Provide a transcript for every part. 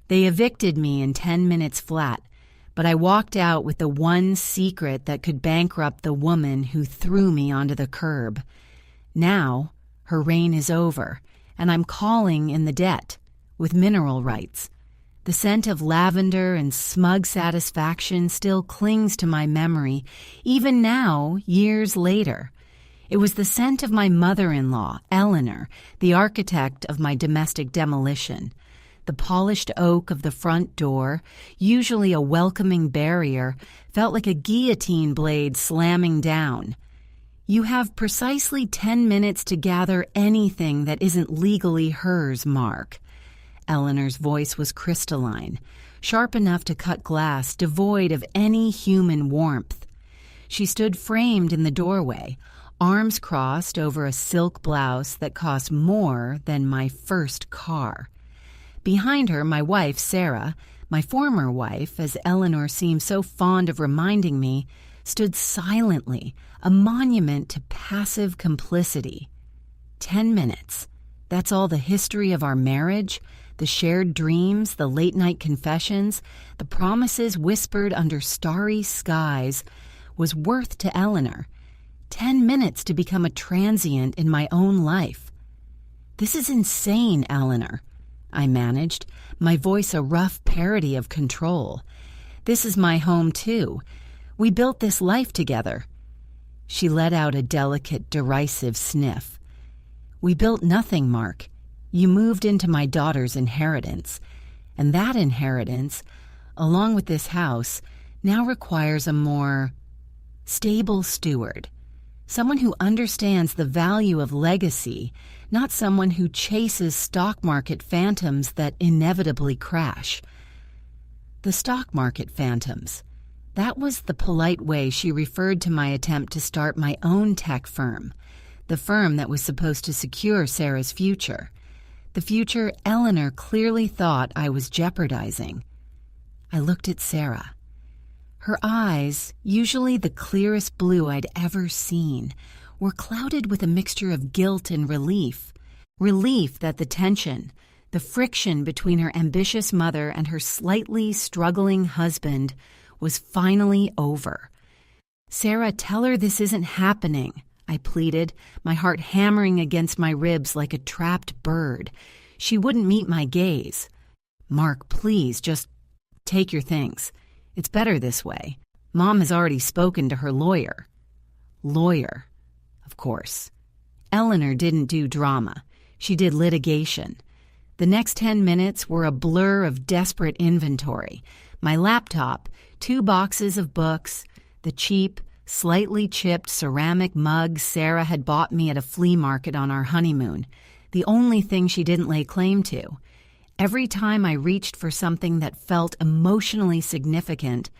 They evicted me in 10 minutes flat, but I walked out with the one secret that could bankrupt the woman who threw me onto the curb. Now, her reign is over, and I'm calling in the debt, with mineral rights. The scent of lavender and smug satisfaction still clings to my memory, even now, years later. It was the scent of my mother-in-law, Eleanor, the architect of my domestic demolition. The polished oak of the front door, usually a welcoming barrier, felt like a guillotine blade slamming down. You have precisely 10 minutes to gather anything that isn't legally hers, Mark. Eleanor's voice was crystalline, sharp enough to cut glass, devoid of any human warmth. She stood framed in the doorway, arms crossed over a silk blouse that cost more than my first car. Behind her, my wife, Sarah, my former wife, as Eleanor seemed so fond of reminding me, stood silently, a monument to passive complicity. 10 minutes. That's all the history of our marriage, the shared dreams, the late-night confessions, the promises whispered under starry skies, was worth to Eleanor. 10 minutes to become a transient in my own life. "This is insane, Eleanor," I managed, my voice a rough parody of control. "This is my home, too. We built this life together." She let out a delicate, derisive sniff. "We built nothing, Mark. You moved into my daughter's inheritance, and that inheritance, along with this house, now requires a more stable steward. Someone who understands the value of legacy, not someone who chases stock market phantoms that inevitably crash." The stock market phantoms. That was the polite way she referred to my attempt to start my own tech firm, the firm that was supposed to secure Sarah's future, the future Eleanor clearly thought I was jeopardizing. I looked at Sarah. Her eyes, usually the clearest blue I'd ever seen, were clouded with a mixture of guilt and relief. Relief that the tension, the friction between her ambitious mother and her slightly struggling husband was finally over. "Sarah, tell her this isn't happening," I pleaded, my heart hammering against my ribs like a trapped bird. She wouldn't meet my gaze. "Mark, please, just take your things. It's better this way. Mom has already spoken to her lawyer." Lawyer, of course. Eleanor didn't do drama. She did litigation. The next 10 minutes were a blur of desperate inventory. My laptop, 2 boxes of books, the cheap, slightly chipped ceramic mug Sarah had bought me at a flea market on our honeymoon, the only thing she didn't lay claim to. Every time I reached for something that felt emotionally significant,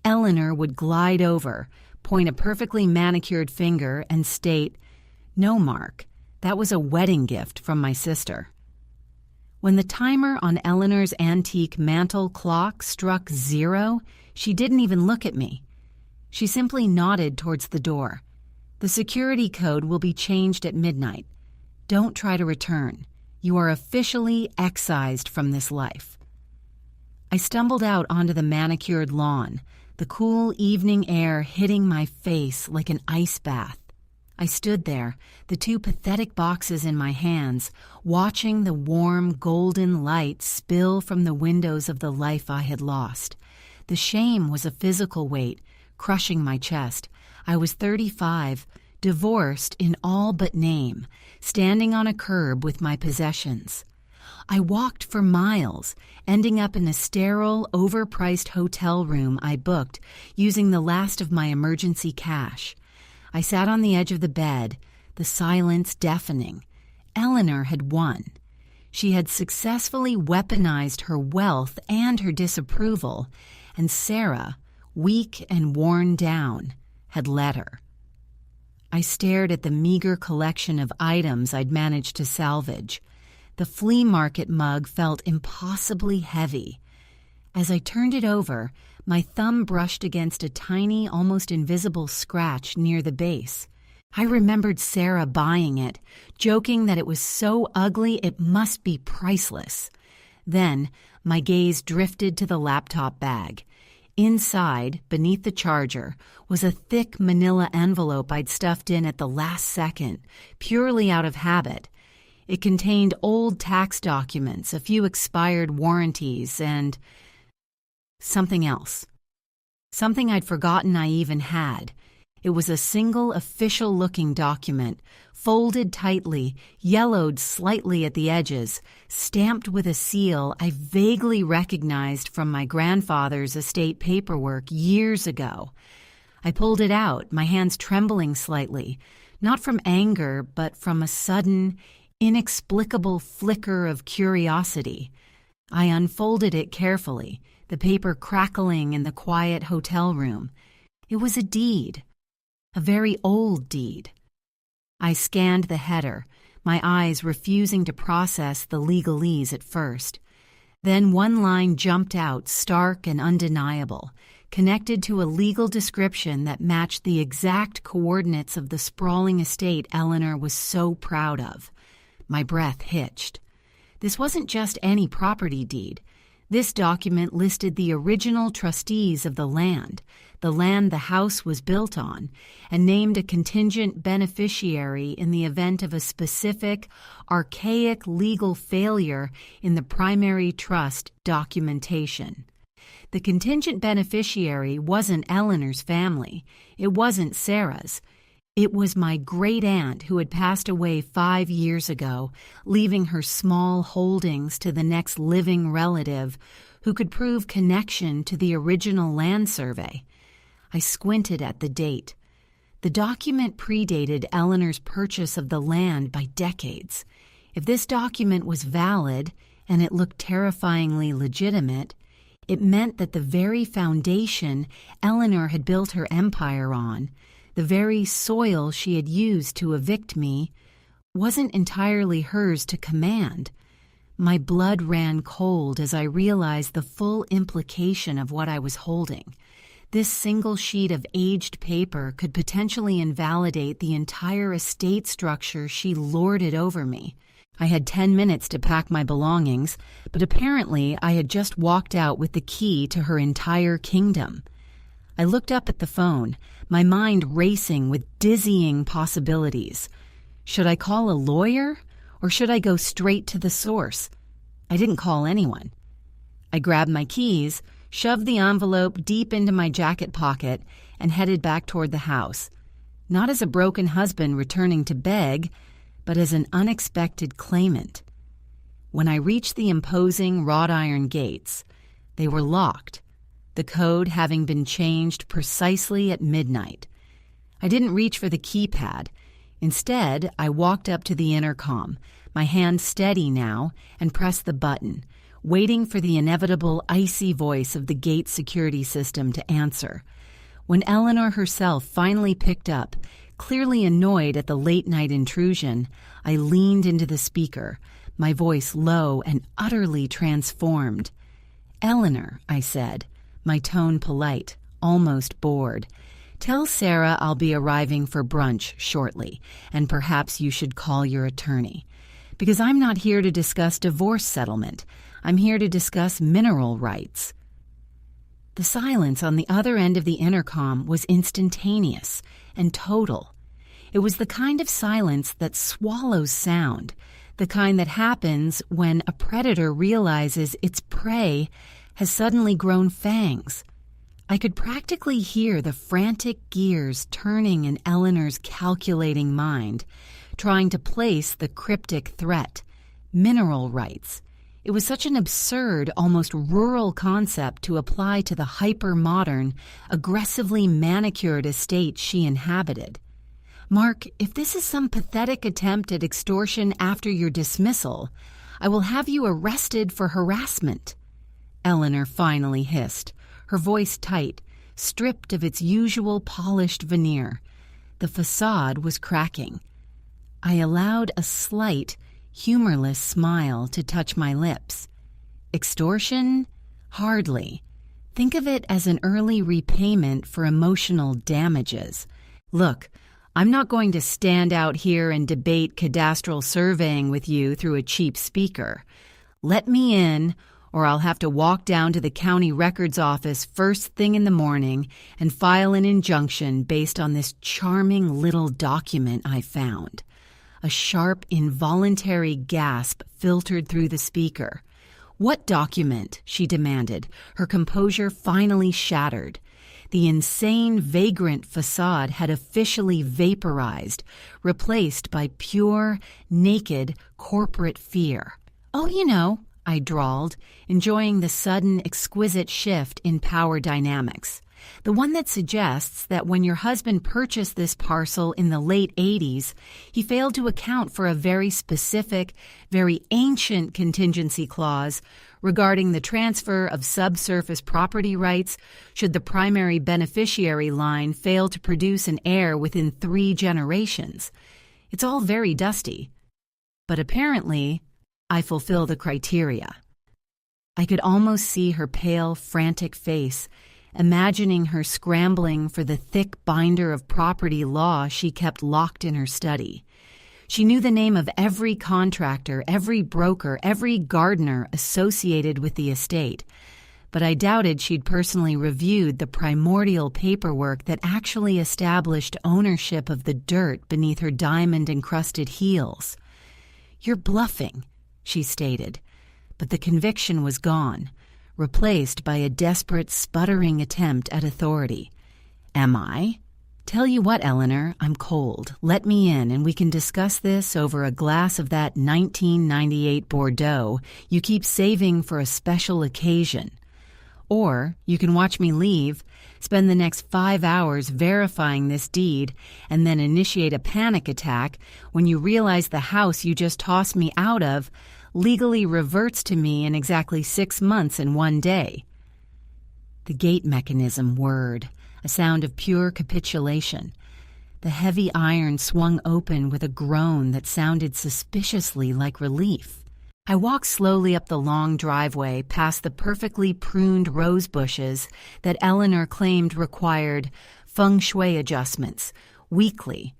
Eleanor would glide over, point a perfectly manicured finger, and state, "No, Mark, that was a wedding gift from my sister." When the timer on Eleanor's antique mantel clock struck 0, she didn't even look at me. She simply nodded towards the door. "The security code will be changed at midnight. Don't try to return. You are officially excised from this life." I stumbled out onto the manicured lawn, the cool evening air hitting my face like an ice bath. I stood there, the 2 pathetic boxes in my hands, watching the warm, golden light spill from the windows of the life I had lost. The shame was a physical weight, crushing my chest. I was 35, divorced in all but name, standing on a curb with my possessions. I walked for miles, ending up in a sterile, overpriced hotel room I booked using the last of my emergency cash. I sat on the edge of the bed, the silence deafening. Eleanor had won. She had successfully weaponized her wealth and her disapproval, and Sarah, weak and worn down, had let her. I stared at the meager collection of items I'd managed to salvage. The flea market mug felt impossibly heavy. As I turned it over, my thumb brushed against a tiny, almost invisible scratch near the base. I remembered Sarah buying it, joking that it was so ugly it must be priceless. Then, My gaze drifted to the laptop bag. Inside, beneath the charger, was a thick manila envelope I'd stuffed in at the last second, purely out of habit. It contained old tax documents, a few expired warranties, and something else. Something I'd forgotten I even had. It was a single official-looking document, folded tightly, yellowed slightly at the edges, stamped with a seal I vaguely recognized from my grandfather's estate paperwork years ago. I pulled it out, my hands trembling slightly, not from anger, but from a sudden, inexplicable flicker of curiosity. I unfolded it carefully, the paper crackling in the quiet hotel room. It was a deed. A very old deed. I scanned the header, my eyes refusing to process the legalese at first. Then one line jumped out, stark and undeniable, connected to a legal description that matched the exact coordinates of the sprawling estate Eleanor was so proud of. My breath hitched. This wasn't just any property deed. This document listed the original trustees of the land the house was built on, and named a contingent beneficiary in the event of a specific, archaic legal failure in the primary trust documentation. The contingent beneficiary wasn't Eleanor's family. It wasn't Sarah's. It was my great-aunt who had passed away 5 years ago, leaving her small holdings to the next living relative who could prove connection to the original land survey. I squinted at the date. The document predated Eleanor's purchase of the land by decades. If this document was valid, and it looked terrifyingly legitimate, it meant that the very foundation Eleanor had built her empire on, the very soil she had used to evict me, wasn't entirely hers to command. My blood ran cold as I realized the full implication of what I was holding. This single sheet of aged paper could potentially invalidate the entire estate structure she lorded over me. I had 10 minutes to pack my belongings, but apparently I had just walked out with the key to her entire kingdom. I looked up at the phone, my mind racing with dizzying possibilities. Should I call a lawyer, or should I go straight to the source? I didn't call anyone. I grabbed my keys, shoved the envelope deep into my jacket pocket, and headed back toward the house, not as a broken husband returning to beg, but as an unexpected claimant. When I reached the imposing wrought iron gates, they were locked, the code having been changed precisely at midnight. I didn't reach for the keypad. Instead, I walked up to the intercom, my hand steady now, and pressed the button, waiting for the inevitable icy voice of the gate security system to answer. When Eleanor herself finally picked up, clearly annoyed at the late-night intrusion, I leaned into the speaker, my voice low and utterly transformed. "Eleanor," I said, my tone polite, almost bored, "tell Sarah I'll be arriving for brunch shortly, and perhaps you should call your attorney. Because I'm not here to discuss divorce settlement. I'm here to discuss mineral rights." The silence on the other end of the intercom was instantaneous and total. It was the kind of silence that swallows sound, the kind that happens when a predator realizes its prey has suddenly grown fangs. I could practically hear the frantic gears turning in Eleanor's calculating mind, trying to place the cryptic threat, mineral rights. It was such an absurd, almost rural concept to apply to the hyper-modern, aggressively manicured estate she inhabited. "Mark, if this is some pathetic attempt at extortion after your dismissal, I will have you arrested for harassment," Eleanor finally hissed, her voice tight, stripped of its usual polished veneer. The facade was cracking. I allowed a slight, humorless smile to touch my lips. Extortion? Hardly. Think of it as an early repayment for emotional damages. Look, I'm not going to stand out here and debate cadastral surveying with you through a cheap speaker. Let me in, or I'll have to walk down to the county records office first thing in the morning and file an injunction based on this charming little document I found. A sharp, involuntary gasp filtered through the speaker. "What document?" she demanded, her composure finally shattered. The insane, vagrant facade had officially vaporized, replaced by pure, naked, corporate fear. "Oh, you know," I drawled, enjoying the sudden, exquisite shift in power dynamics. "The one that suggests that when your husband purchased this parcel in the late 80s, he failed to account for a very specific, very ancient contingency clause regarding the transfer of subsurface property rights should the primary beneficiary line fail to produce an heir within 3 generations. It's all very dusty. But apparently, I fulfill the criteria." I could almost see her pale, frantic face, imagining her scrambling for the thick binder of property law she kept locked in her study. She knew the name of every contractor, every broker, every gardener associated with the estate, but I doubted she'd personally reviewed the primordial paperwork that actually established ownership of the dirt beneath her diamond-encrusted heels. "You're bluffing," she stated, but the conviction was gone, replaced by a desperate, sputtering attempt at authority. "Am I? Tell you what, Eleanor, I'm cold. Let me in and we can discuss this over a glass of that 1998 Bordeaux you keep saving for a special occasion. Or you can watch me leave, spend the next 5 hours verifying this deed, and then initiate a panic attack when you realize the house you just tossed me out of legally reverts to me in exactly 6 months and 1 day." The gate mechanism whirred, a sound of pure capitulation. The heavy iron swung open with a groan that sounded suspiciously like relief. I walked slowly up the long driveway past the perfectly pruned rose bushes that Eleanor claimed required feng shui adjustments weekly.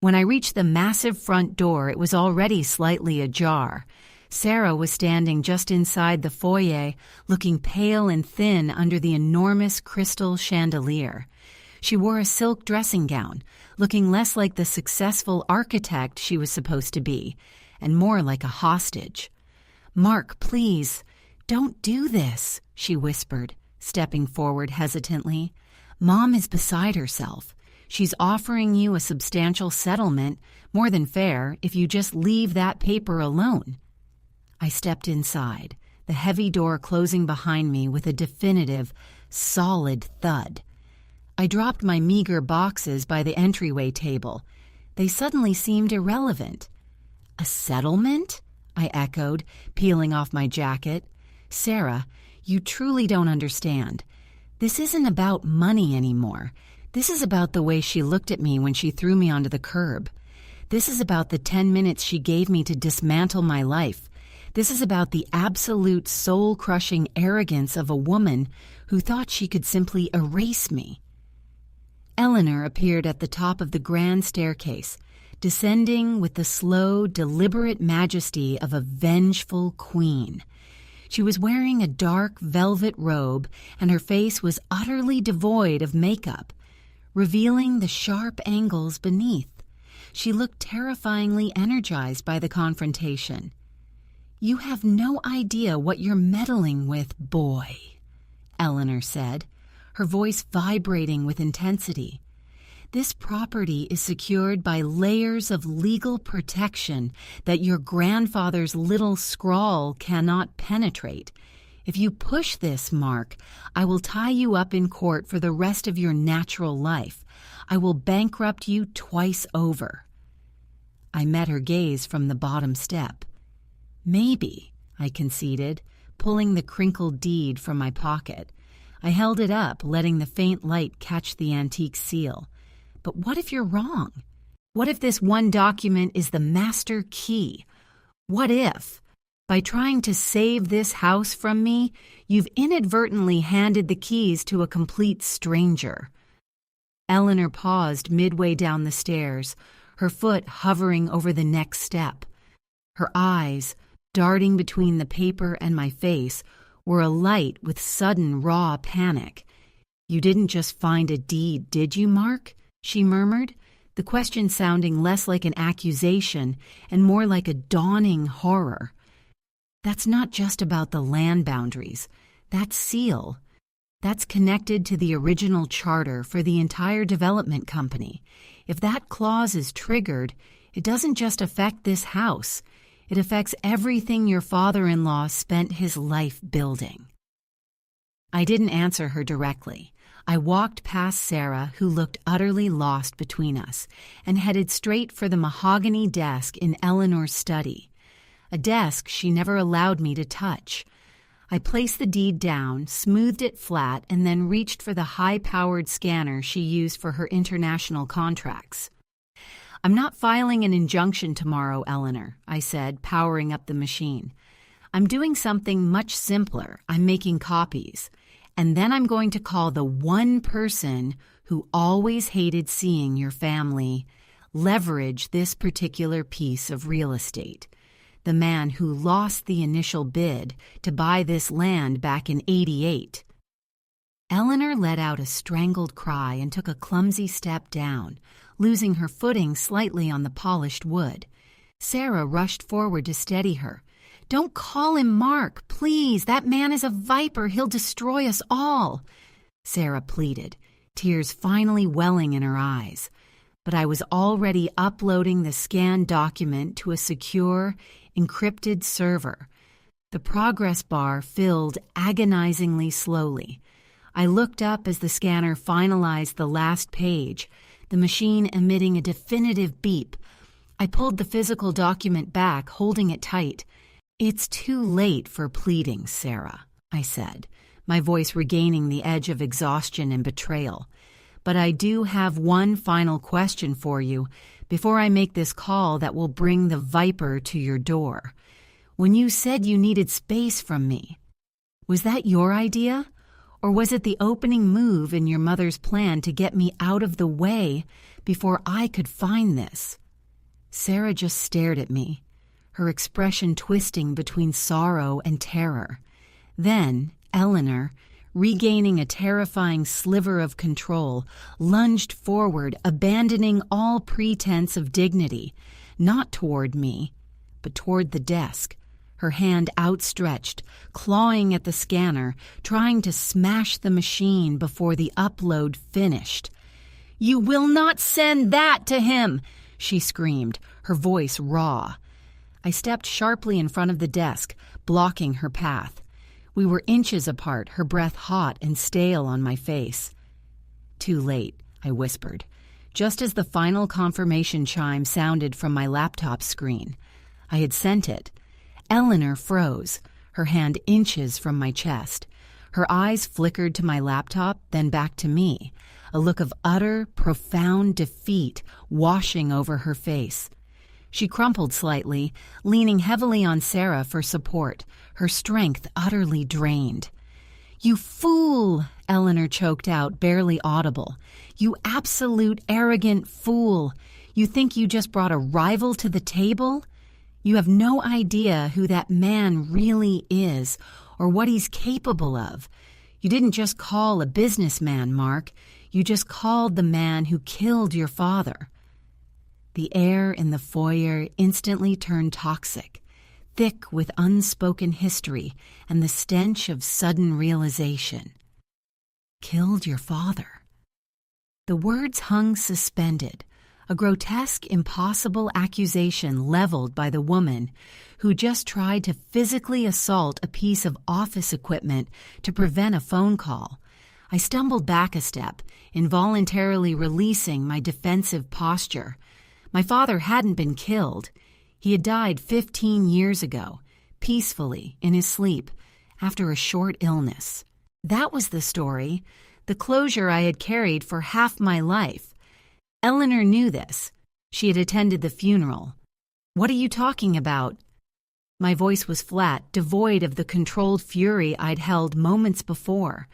When I reached the massive front door, it was already slightly ajar. Sarah was standing just inside the foyer, looking pale and thin under the enormous crystal chandelier. She wore a silk dressing gown, looking less like the successful architect she was supposed to be, and more like a hostage. "Mark, please, don't do this," she whispered, stepping forward hesitantly. "Mom is beside herself. She's offering you a substantial settlement, more than fair, if you just leave that paper alone." I stepped inside, the heavy door closing behind me with a definitive, solid thud. I dropped my meager boxes by the entryway table. They suddenly seemed irrelevant. "A settlement?" I echoed, peeling off my jacket. "Sarah, you truly don't understand. This isn't about money anymore. This is about the way she looked at me when she threw me onto the curb. This is about the 10 minutes she gave me to dismantle my life. This is about the absolute soul-crushing arrogance of a woman who thought she could simply erase me." Eleanor appeared at the top of the grand staircase, descending with the slow, deliberate majesty of a vengeful queen. She was wearing a dark velvet robe, and her face was utterly devoid of makeup, revealing the sharp angles beneath. She looked terrifyingly energized by the confrontation. "You have no idea what you're meddling with, boy," Eleanor said, her voice vibrating with intensity. "This property is secured by layers of legal protection that your grandfather's little scrawl cannot penetrate. If you push this, Mark, I will tie you up in court for the rest of your natural life. I will bankrupt you twice over." I met her gaze from the bottom step. "Maybe," I conceded, pulling the crinkled deed from my pocket. I held it up, letting the faint light catch the antique seal. "But what if you're wrong? What if this one document is the master key? What if, by trying to save this house from me, you've inadvertently handed the keys to a complete stranger?" Eleanor paused midway down the stairs, her foot hovering over the next step. Her eyes, darting between the paper and my face, were alight with sudden, raw panic. "You didn't just find a deed, did you, Mark?" she murmured, the question sounding less like an accusation and more like a dawning horror. "That's not just about the land boundaries. That seal, that's connected to the original charter for the entire development company. If that clause is triggered, it doesn't just affect this house. It affects everything your father-in-law spent his life building." I didn't answer her directly. I walked past Sarah, who looked utterly lost between us, and headed straight for the mahogany desk in Eleanor's study, a desk she never allowed me to touch. I placed the deed down, smoothed it flat, and then reached for the high-powered scanner she used for her international contracts. "I'm not filing an injunction tomorrow, Eleanor," I said, powering up the machine. "I'm doing something much simpler. I'm making copies. And then I'm going to call the one person who always hated seeing your family leverage this particular piece of real estate. The man who lost the initial bid to buy this land back in '88. Eleanor let out a strangled cry and took a clumsy step down, losing her footing slightly on the polished wood. Sarah rushed forward to steady her. "Don't call him Mark, please. That man is a viper. He'll destroy us all," Sarah pleaded, tears finally welling in her eyes. But I was already uploading the scanned document to a secure, encrypted server. The progress bar filled agonizingly slowly. I looked up as the scanner finalized the last page, the machine emitting a definitive beep. I pulled the physical document back, holding it tight. "It's too late for pleading, Sarah," I said, my voice regaining the edge of exhaustion and betrayal. "But I do have one final question for you before I make this call that will bring the viper to your door. When you said you needed space from me, was that your idea? Or was it the opening move in your mother's plan to get me out of the way before I could find this?" Sarah just stared at me, her expression twisting between sorrow and terror. Then Eleanor, regaining a terrifying sliver of control, lunged forward, abandoning all pretense of dignity, not toward me, but toward the desk, her hand outstretched, clawing at the scanner, trying to smash the machine before the upload finished. "You will not send that to him!" she screamed, her voice raw. I stepped sharply in front of the desk, blocking her path. We were inches apart, her breath hot and stale on my face. "Too late," I whispered, just as the final confirmation chime sounded from my laptop screen. I had sent it. Eleanor froze, her hand inches from my chest. Her eyes flickered to my laptop, then back to me, a look of utter, profound defeat washing over her face. She crumpled slightly, leaning heavily on Sarah for support, her strength utterly drained. "You fool!" Eleanor choked out, barely audible. "You absolute arrogant fool! You think you just brought a rival to the table? You have no idea who that man really is or what he's capable of. You didn't just call a businessman, Mark. You just called the man who killed your father." The air in the foyer instantly turned toxic, thick with unspoken history and the stench of sudden realization. "Killed your father." The words hung suspended, a grotesque, impossible accusation leveled by the woman who just tried to physically assault a piece of office equipment to prevent a phone call. I stumbled back a step, involuntarily releasing my defensive posture. My father hadn't been killed. He had died 15 years ago, peacefully, in his sleep, after a short illness. That was the story, the closure I had carried for half my life. Eleanor knew this. She had attended the funeral. "What are you talking about?" My voice was flat, devoid of the controlled fury I'd held moments before.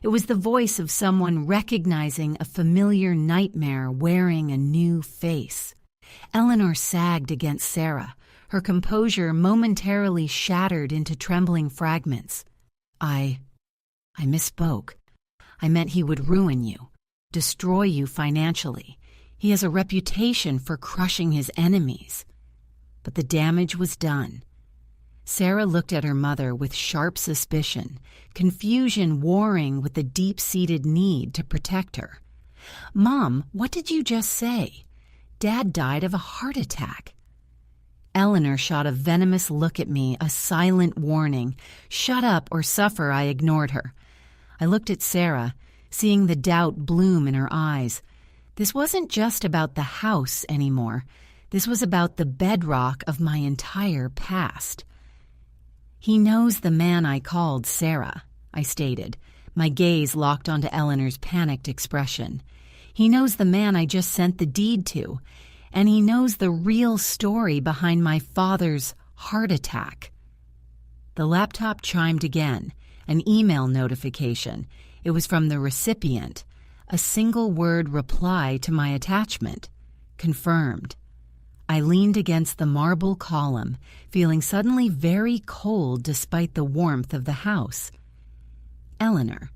It was the voice of someone recognizing a familiar nightmare wearing a new face. Eleanor sagged against Sarah, her composure momentarily shattered into trembling fragments. I misspoke. I meant he would ruin you, destroy you financially. He has a reputation for crushing his enemies. But the damage was done. Sarah looked at her mother with sharp suspicion, confusion warring with the deep-seated need to protect her. "Mom, what did you just say? Dad died of a heart attack." Eleanor shot a venomous look at me, a silent warning. Shut up or suffer, I ignored her. I looked at Sarah, seeing the doubt bloom in her eyes. This wasn't just about the house anymore. This was about the bedrock of my entire past. "He knows the man I called Sarah," I stated, my gaze locked onto Eleanor's panicked expression. "He knows the man I just sent the deed to, and he knows the real story behind my father's heart attack." The laptop chimed again, an email notification. It was from the recipient, a single-word reply to my attachment. Confirmed. I leaned against the marble column, feeling suddenly very cold despite the warmth of the house. "Eleanor,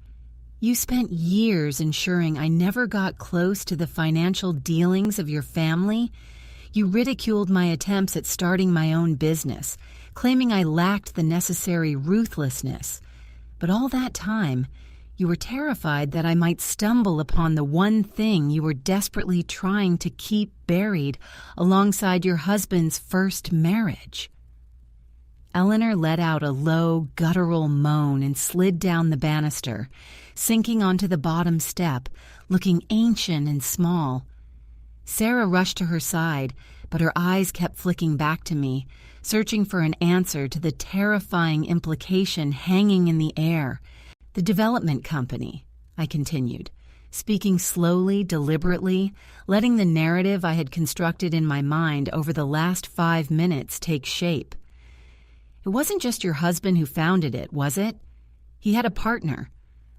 you spent years ensuring I never got close to the financial dealings of your family. You ridiculed my attempts at starting my own business, claiming I lacked the necessary ruthlessness. But all that time, you were terrified that I might stumble upon the one thing you were desperately trying to keep buried alongside your husband's first marriage." Eleanor let out a low, guttural moan and slid down the banister, sinking onto the bottom step, looking ancient and small. Sarah rushed to her side, but her eyes kept flicking back to me, searching for an answer to the terrifying implication hanging in the air. "The development company," I continued, speaking slowly, deliberately, letting the narrative I had constructed in my mind over the last 5 minutes take shape. "It wasn't just your husband who founded it, was it? He had a partner,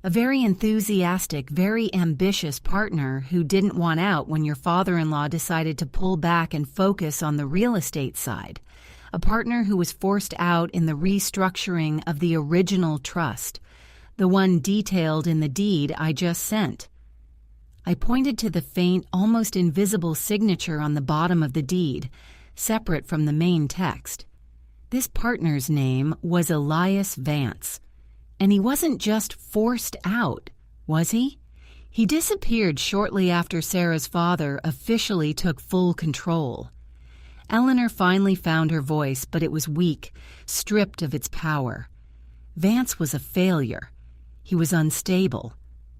a very enthusiastic, very ambitious partner who didn't want out when your father-in-law decided to pull back and focus on the real estate side, a partner who was forced out in the restructuring of the original trust, the one detailed in the deed I just sent." I pointed to the faint, almost invisible signature on the bottom of the deed, separate from the main text. This partner's name was Elias Vance. And he wasn't just forced out, was he? He disappeared shortly after Sarah's father officially took full control. Eleanor finally found her voice, but it was weak, stripped of its power. Vance was a failure. He was unstable.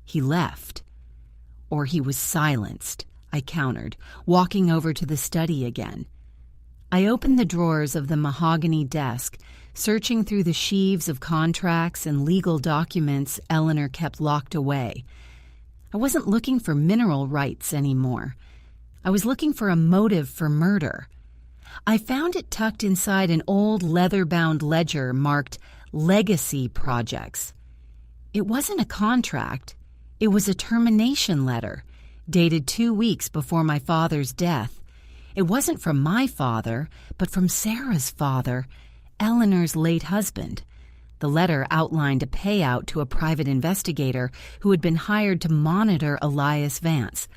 He left. Or he was silenced, I countered, walking over to the study again. I opened the drawers of the mahogany desk, searching through the sheaves of contracts and legal documents Eleanor kept locked away. I wasn't looking for mineral rights anymore. I was looking for a motive for murder. I found it tucked inside an old leather-bound ledger marked Legacy Projects. It wasn't a contract. It was a termination letter, dated 2 weeks before my father's death. It wasn't from my father, but from Sarah's father, Eleanor's late husband. The letter outlined a payout to a private investigator who had been hired to monitor Elias Vance,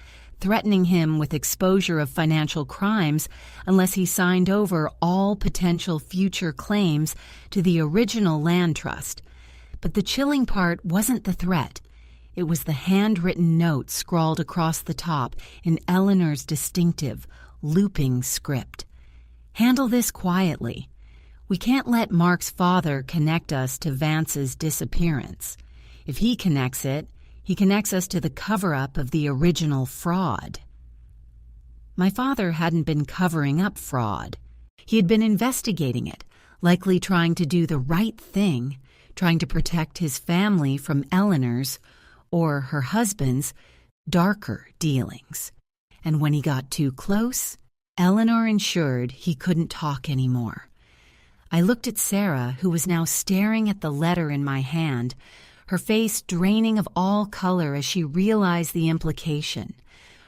threatening him with exposure of financial crimes unless he signed over all potential future claims to the original land trust. But the chilling part wasn't the threat. It was the handwritten note scrawled across the top in Eleanor's distinctive, looping script. "Handle this quietly. We can't let Mark's father connect us to Vance's disappearance. If he connects it, he connects us to the cover-up of the original fraud." My father hadn't been covering up fraud. He had been investigating it, likely trying to do the right thing, trying to protect his family from Eleanor's, or her husband's, darker dealings. And when he got too close, Eleanor ensured he couldn't talk anymore. I looked at Sarah, who was now staring at the letter in my hand, her face draining of all color as she realized the implication.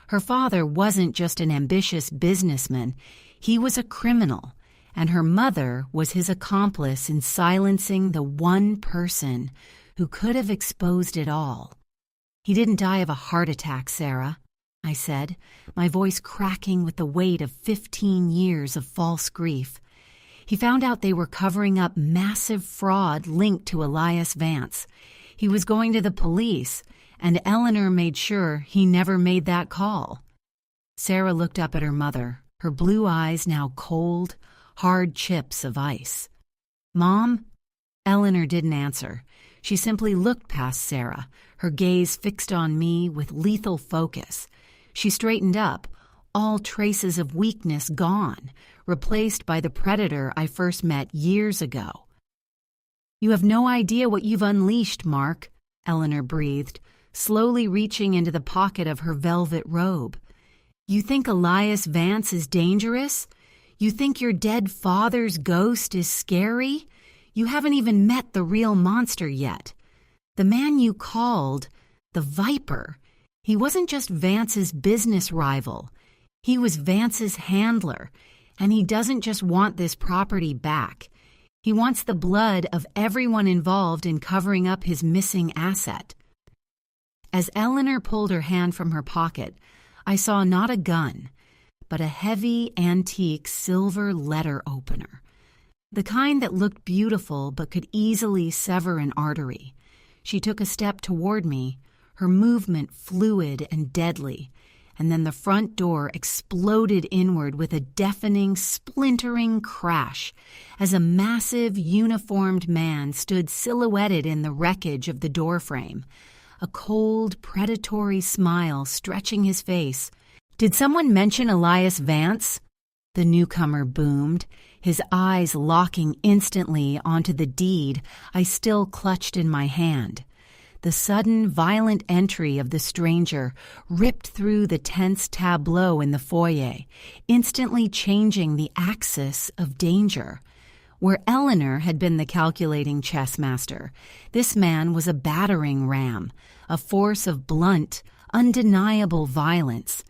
Her father wasn't just an ambitious businessman, he was a criminal, and her mother was his accomplice in silencing the one person who could have exposed it all. "He didn't die of a heart attack, Sarah," I said, my voice cracking with the weight of 15 years of false grief. "He found out they were covering up massive fraud linked to Elias Vance. He was going to the police, and Eleanor made sure he never made that call." Sarah looked up at her mother, her blue eyes now cold, hard chips of ice. "Mom?" Eleanor didn't answer. She simply looked past Sarah, her gaze fixed on me with lethal focus. She straightened up, all traces of weakness gone, replaced by the predator I first met years ago. "You have no idea what you've unleashed, Mark," Eleanor breathed, slowly reaching into the pocket of her velvet robe. "You think Elias Vance is dangerous? You think your dead father's ghost is scary? You haven't even met the real monster yet. The man you called the Viper, he wasn't just Vance's business rival. He was Vance's handler, and he doesn't just want this property back. He wants the blood of everyone involved in covering up his missing asset." As Eleanor pulled her hand from her pocket, I saw not a gun, but a heavy, antique silver letter opener. The kind that looked beautiful but could easily sever an artery. She took a step toward me, her movement fluid and deadly, and then the front door exploded inward with a deafening, splintering crash as a massive, uniformed man stood silhouetted in the wreckage of the doorframe, a cold, predatory smile stretching his face. "Did someone mention Elias Vance?" the newcomer boomed, his eyes locking instantly onto the deed I still clutched in my hand. The sudden, violent entry of the stranger ripped through the tense tableau in the foyer, instantly changing the axis of danger. Where Eleanor had been the calculating chess master, this man was a battering ram, a force of blunt, undeniable violence.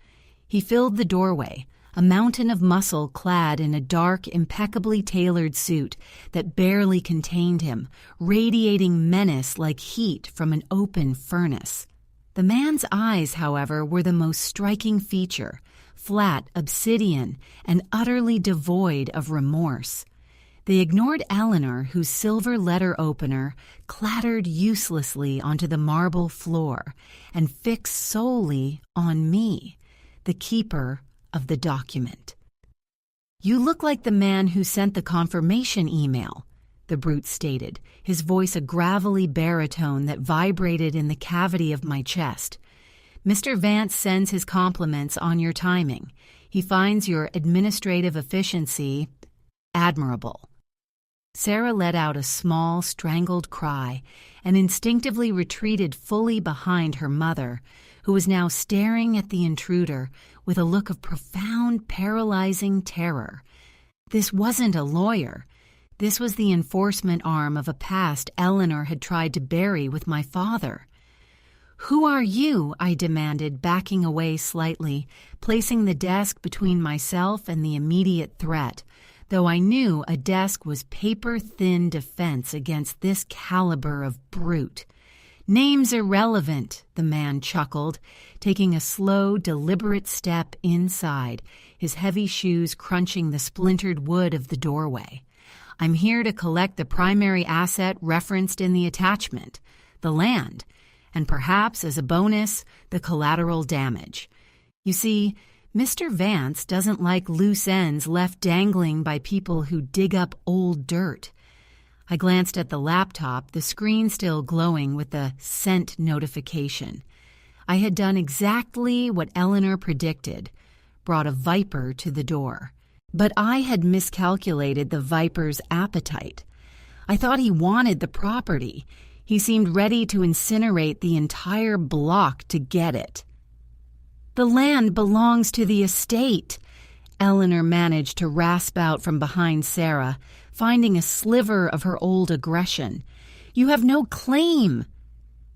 He filled the doorway, a mountain of muscle clad in a dark, impeccably tailored suit that barely contained him, radiating menace like heat from an open furnace. The man's eyes, however, were the most striking feature, flat, obsidian, and utterly devoid of remorse. They ignored Eleanor, whose silver letter opener clattered uselessly onto the marble floor, and fixed solely on me, the keeper of the document. "You look like the man who sent the confirmation email," the brute stated, his voice a gravelly baritone that vibrated in the cavity of my chest. "Mr. Vance sends his compliments on your timing. He finds your administrative efficiency admirable." Sarah let out a small, strangled cry and instinctively retreated fully behind her mother, who was now staring at the intruder with a look of profound, paralyzing terror. This wasn't a lawyer. This was the enforcement arm of a past Eleanor had tried to bury with my father. "Who are you?" I demanded, backing away slightly, placing the desk between myself and the immediate threat, though I knew a desk was paper-thin defense against this caliber of brute. "Name's irrelevant," the man chuckled, taking a slow, deliberate step inside, his heavy shoes crunching the splintered wood of the doorway. "I'm here to collect the primary asset referenced in the attachment, the land, and perhaps, as a bonus, the collateral damage. You see, Mr. Vance doesn't like loose ends left dangling by people who dig up old dirt." I glanced at the laptop, the screen still glowing with the sent notification. I had done exactly what Eleanor predicted, brought a viper to the door. But I had miscalculated the viper's appetite. I thought he wanted the property. He seemed ready to incinerate the entire block to get it. "The land belongs to the estate," Eleanor managed to rasp out from behind Sarah, finding a sliver of her old aggression. "You have no claim."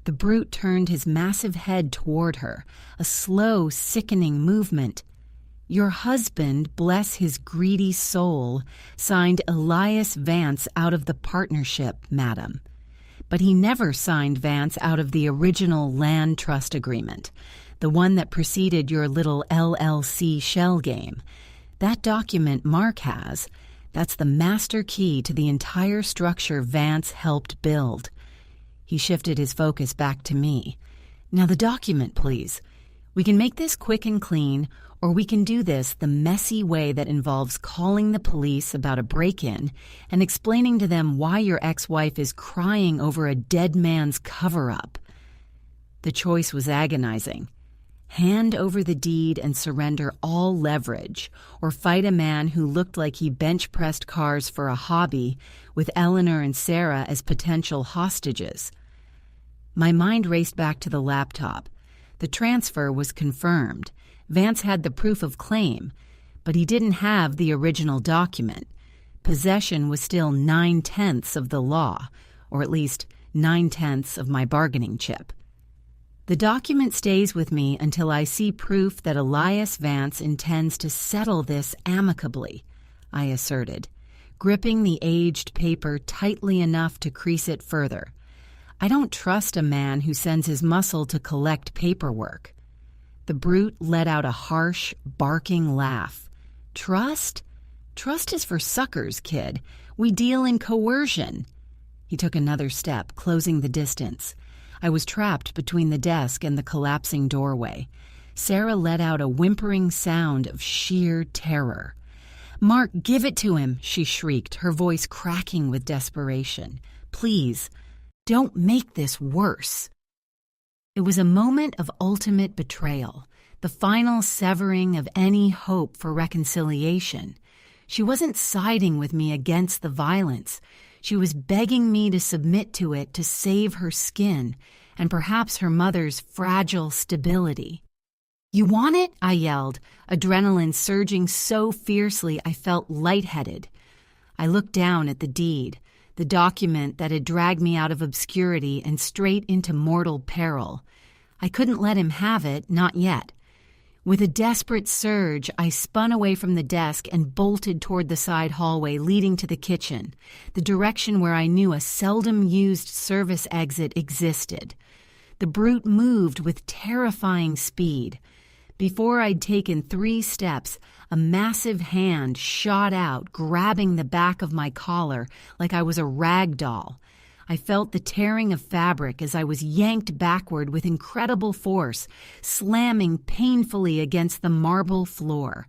The brute turned his massive head toward her, a slow, sickening movement. Your husband, bless his greedy soul, signed Elias Vance out of the partnership, madam. But he never signed Vance out of the original land trust agreement, the one that preceded your little LLC shell game. That document Mark has, that's the master key to the entire structure Vance helped build. He shifted his focus back to me. Now the document, please. We can make this quick and clean, or we can do this the messy way that involves calling the police about a break-in and explaining to them why your ex-wife is crying over a dead man's cover-up. The choice was agonizing. Hand over the deed and surrender all leverage, or fight a man who looked like he bench-pressed cars for a hobby with Eleanor and Sarah as potential hostages. My mind raced back to the laptop. The transfer was confirmed. Vance had the proof of claim, but he didn't have the original document. Possession was still 9/10 of the law, or at least 9/10 of my bargaining chip. The document stays with me until I see proof that Elias Vance intends to settle this amicably, I asserted, gripping the aged paper tightly enough to crease it further. I don't trust a man who sends his muscle to collect paperwork. The brute let out a harsh, barking laugh. Trust? Trust is for suckers, kid. We deal in coercion. He took another step, closing the distance. I was trapped between the desk and the collapsing doorway. Sarah let out a whimpering sound of sheer terror. "Mark, give it to him," she shrieked, her voice cracking with desperation. "Please, don't make this worse." It was a moment of ultimate betrayal, the final severing of any hope for reconciliation. She wasn't siding with me against the violence. She was begging me to submit to it to save her skin and perhaps her mother's fragile stability. "You want it?" I yelled, adrenaline surging so fiercely I felt lightheaded. I looked down at the deed, the document that had dragged me out of obscurity and straight into mortal peril. I couldn't let him have it, not yet. With a desperate surge, I spun away from the desk and bolted toward the side hallway leading to the kitchen, the direction where I knew a seldom-used service exit existed. The brute moved with terrifying speed. Before I'd taken 3 steps, a massive hand shot out, grabbing the back of my collar like I was a rag doll. I felt the tearing of fabric as I was yanked backward with incredible force, slamming painfully against the marble floor.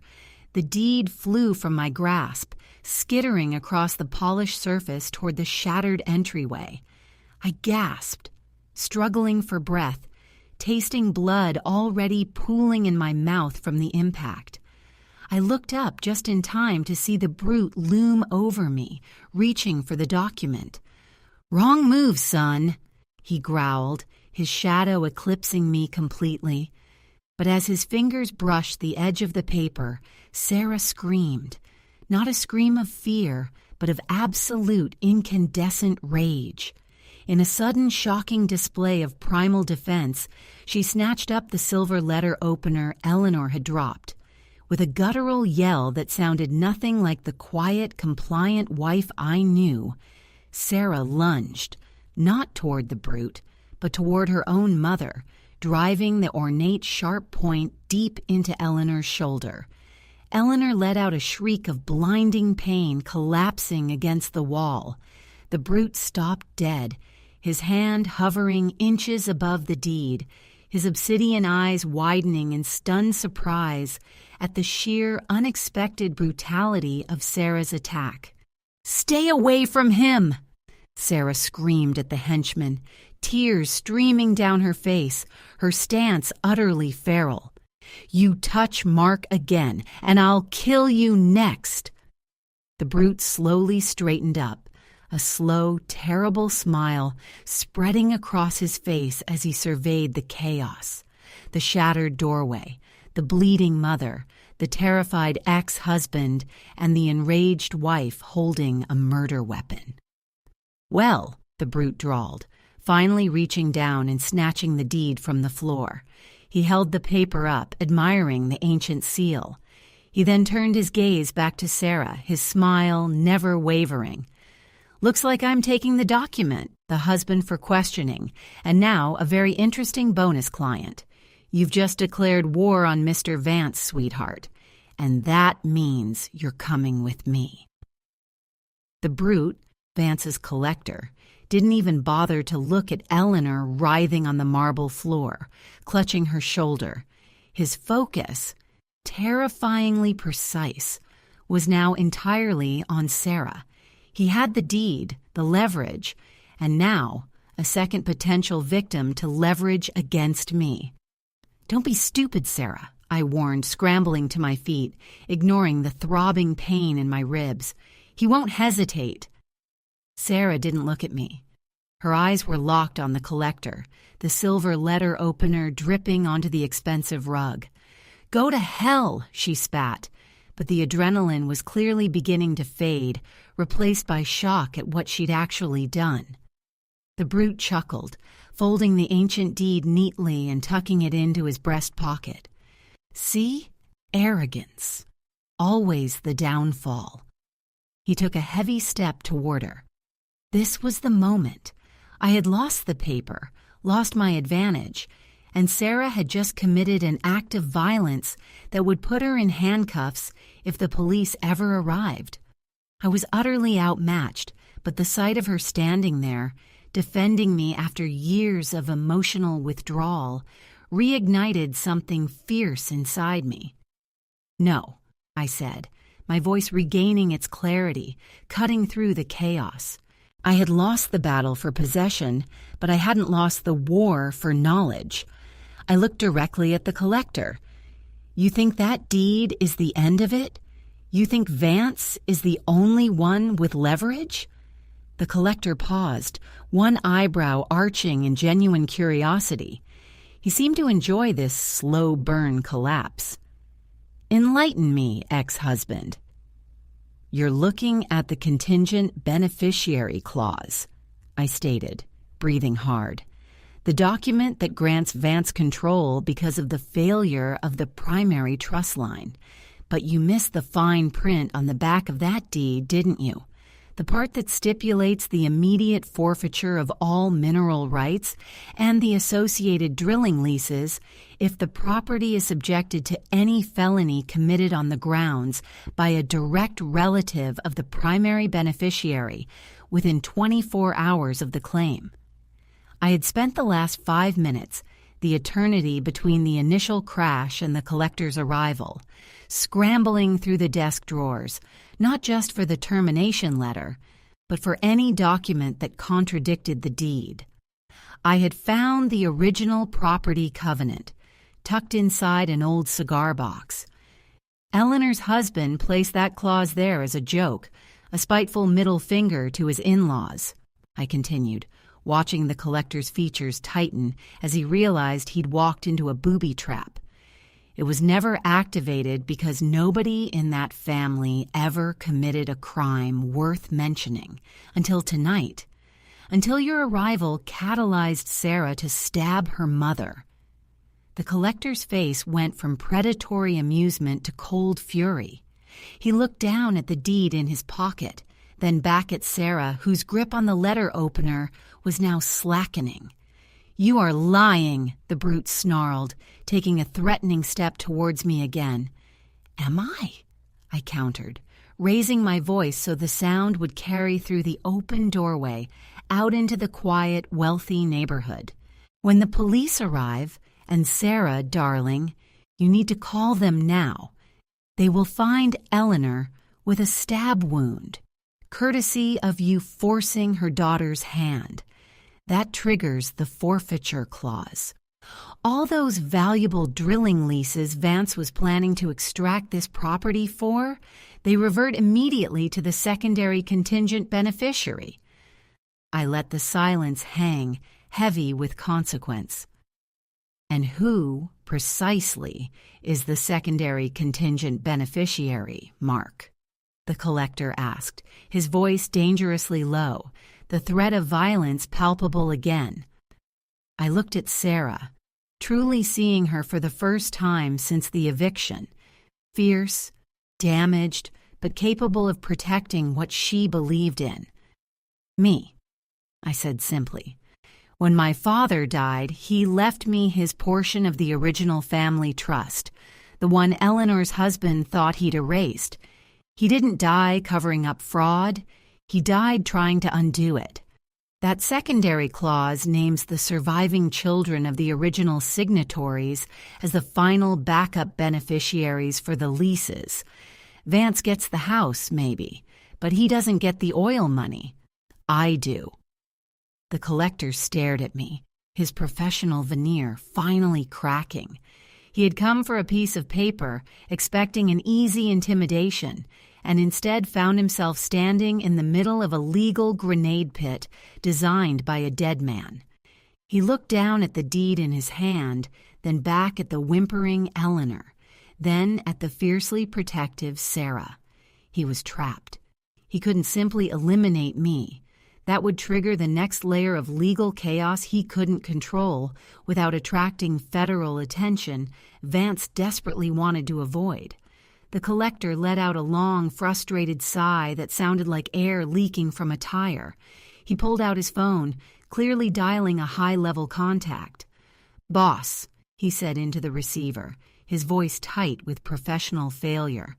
The deed flew from my grasp, skittering across the polished surface toward the shattered entryway. I gasped, struggling for breath, tasting blood already pooling in my mouth from the impact. I looked up just in time to see the brute loom over me, reaching for the document. "Wrong move, son," he growled, his shadow eclipsing me completely. But as his fingers brushed the edge of the paper, Sarah screamed, not a scream of fear, but of absolute incandescent rage. In a sudden shocking display of primal defense, she snatched up the silver letter opener Eleanor had dropped. With a guttural yell that sounded nothing like the quiet, compliant wife I knew, Sarah lunged, not toward the brute, but toward her own mother, driving the ornate sharp point deep into Eleanor's shoulder. Eleanor let out a shriek of blinding pain, collapsing against the wall. The brute stopped dead, his hand hovering inches above the deed, his obsidian eyes widening in stunned surprise at the sheer, unexpected brutality of Sarah's attack. "Stay away from him!" Sarah screamed at the henchman, tears streaming down her face, her stance utterly feral. "You touch Mark again, and I'll kill you next!" The brute slowly straightened up, a slow, terrible smile spreading across his face as he surveyed the chaos, the shattered doorway, the bleeding mother, the terrified ex-husband, and the enraged wife holding a murder weapon. "Well," the brute drawled, finally reaching down and snatching the deed from the floor. He held the paper up, admiring the ancient seal. He then turned his gaze back to Sarah, his smile never wavering. "Looks like I'm taking the document, the husband for questioning, and now a very interesting bonus client. You've just declared war on Mr. Vance, sweetheart, and that means you're coming with me." The brute, Vance's collector, didn't even bother to look at Eleanor writhing on the marble floor, clutching her shoulder. His focus, terrifyingly precise, was now entirely on Sarah. He had the deed, the leverage, and now a second potential victim to leverage against me. "Don't be stupid, Sarah," I warned, scrambling to my feet, ignoring the throbbing pain in my ribs. "He won't hesitate." Sarah didn't look at me. Her eyes were locked on the collector, the silver letter opener dripping onto the expensive rug. "Go to hell," she spat, but the adrenaline was clearly beginning to fade, replaced by shock at what she'd actually done. The brute chuckled, folding the ancient deed neatly and tucking it into his breast pocket. "See? Arrogance. Always the downfall." He took a heavy step toward her. This was the moment. I had lost the paper, lost my advantage, and Sarah had just committed an act of violence that would put her in handcuffs if the police ever arrived. I was utterly outmatched, but the sight of her standing there, defending me after years of emotional withdrawal, reignited something fierce inside me. "No," I said, my voice regaining its clarity, cutting through the chaos. I had lost the battle for possession, but I hadn't lost the war for knowledge. I looked directly at the collector. "You think that deed is the end of it? You think Vance is the only one with leverage?" The collector paused, one eyebrow arching in genuine curiosity. He seemed to enjoy this slow burn collapse. "Enlighten me, ex-husband." "You're looking at the contingent beneficiary clause," I stated, breathing hard. "The document that grants Vance control because of the failure of the primary trust line. But you missed the fine print on the back of that deed, didn't you? The part that stipulates the immediate forfeiture of all mineral rights and the associated drilling leases if the property is subjected to any felony committed on the grounds by a direct relative of the primary beneficiary within 24 hours of the claim." I had spent the last 5 minutes, the eternity between the initial crash and the collector's arrival, scrambling through the desk drawers, not just for the termination letter, but for any document that contradicted the deed. I had found the original property covenant, tucked inside an old cigar box. Eleanor's husband placed that clause there as a joke, a spiteful middle finger to his in-laws, I continued, watching the collector's features tighten as he realized he'd walked into a booby trap. It was never activated because nobody in that family ever committed a crime worth mentioning until tonight, until your arrival catalyzed Sarah to stab her mother. The collector's face went from predatory amusement to cold fury. He looked down at the deed in his pocket, then back at Sarah, whose grip on the letter opener was now slackening. "You are lying," the brute snarled, taking a threatening step towards me again. "Am I?" I countered, raising my voice so the sound would carry through the open doorway out into the quiet, wealthy neighborhood. "When the police arrive, and Sarah, darling, you need to call them now. They will find Eleanor with a stab wound, courtesy of you forcing her daughter's hand. That triggers the forfeiture clause. All those valuable drilling leases Vance was planning to extract this property for, they revert immediately to the secondary contingent beneficiary." I let the silence hang, heavy with consequence. "And who, precisely, is the secondary contingent beneficiary, Mark?" the collector asked, his voice dangerously low, the threat of violence palpable again. I looked at Sarah, truly seeing her for the first time since the eviction, fierce, damaged, but capable of protecting what she believed in. Me, I said simply. When my father died, he left me his portion of the original family trust, the one Eleanor's husband thought he'd erased. He didn't die covering up fraud. He died trying to undo it. That secondary clause names the surviving children of the original signatories as the final backup beneficiaries for the leases. Vance gets the house, maybe, but he doesn't get the oil money. I do. The collector stared at me, his professional veneer finally cracking. He had come for a piece of paper, expecting an easy intimidation, and instead found himself standing in the middle of a legal grenade pit designed by a dead man. He looked down at the deed in his hand, then back at the whimpering Eleanor, then at the fiercely protective Sarah. He was trapped. He couldn't simply eliminate me. That would trigger the next layer of legal chaos he couldn't control without attracting federal attention Vance desperately wanted to avoid. The collector let out a long, frustrated sigh that sounded like air leaking from a tire. He pulled out his phone, clearly dialing a high-level contact. "Boss," he said into the receiver, his voice tight with professional failure.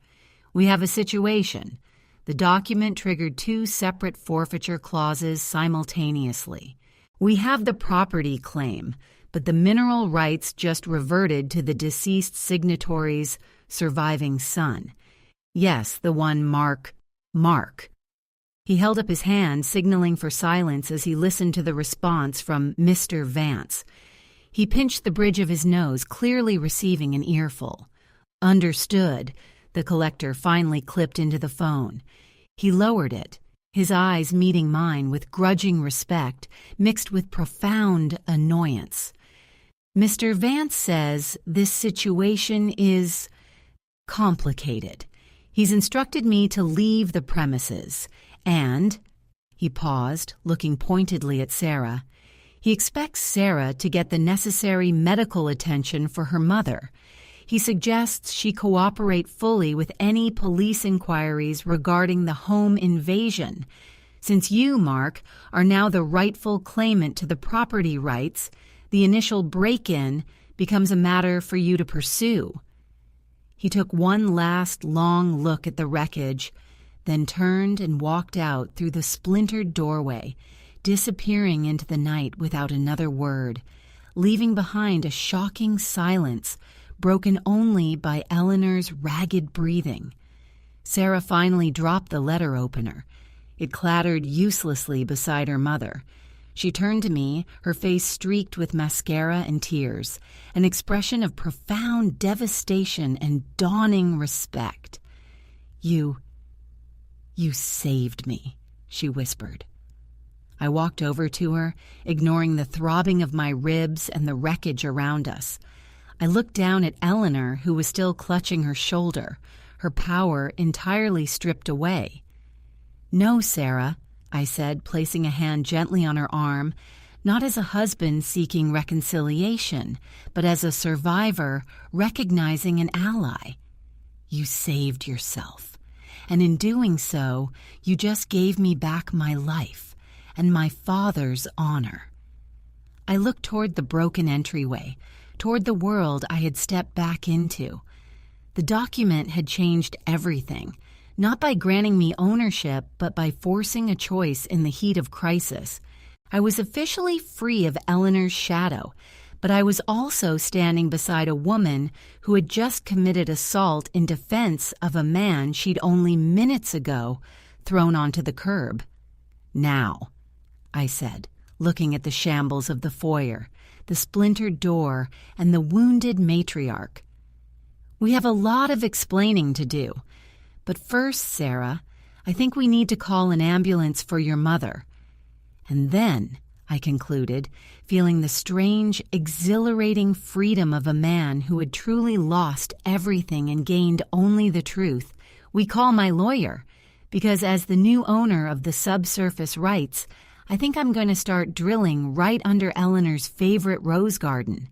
"We have a situation. The document triggered 2 separate forfeiture clauses simultaneously. We have the property claim, but the mineral rights just reverted to the deceased signatory's surviving son. Yes, the one Mark. He held up his hand, signaling for silence as he listened to the response from Mr. Vance. He pinched the bridge of his nose, clearly receiving an earful. "Understood," the collector finally clipped into the phone. He lowered it, his eyes meeting mine with grudging respect mixed with profound annoyance. "Mr. Vance says this situation is complicated. He's instructed me to leave the premises, and," he paused, looking pointedly at Sarah, "he expects Sarah to get the necessary medical attention for her mother. He suggests she cooperate fully with any police inquiries regarding the home invasion. Since you, Mark, are now the rightful claimant to the property rights, the initial break-in becomes a matter for you to pursue." He took one last long look at the wreckage, then turned and walked out through the splintered doorway, disappearing into the night without another word, leaving behind a shocking silence broken only by Eleanor's ragged breathing. Sarah finally dropped the letter opener. It clattered uselessly beside her mother. She turned to me, her face streaked with mascara and tears, an expression of profound devastation and dawning respect. You saved me," she whispered. I walked over to her, ignoring the throbbing of my ribs and the wreckage around us. I looked down at Eleanor, who was still clutching her shoulder, her power entirely stripped away. "No, Sarah," I said, placing a hand gently on her arm, not as a husband seeking reconciliation, but as a survivor recognizing an ally. "You saved yourself, and in doing so, you just gave me back my life and my father's honor." I looked toward the broken entryway, toward the world I had stepped back into. The document had changed everything, not by granting me ownership, but by forcing a choice in the heat of crisis. I was officially free of Eleanor's shadow, but I was also standing beside a woman who had just committed assault in defense of a man she'd only minutes ago thrown onto the curb. "Now," I said, looking at the shambles of the foyer, the splintered door, and the wounded matriarch. "We have a lot of explaining to do. But first, Sarah, I think we need to call an ambulance for your mother." And then, I concluded, feeling the strange, exhilarating freedom of a man who had truly lost everything and gained only the truth, "we call my lawyer, because as the new owner of the subsurface rights, I think I'm going to start drilling right under Eleanor's favorite rose garden.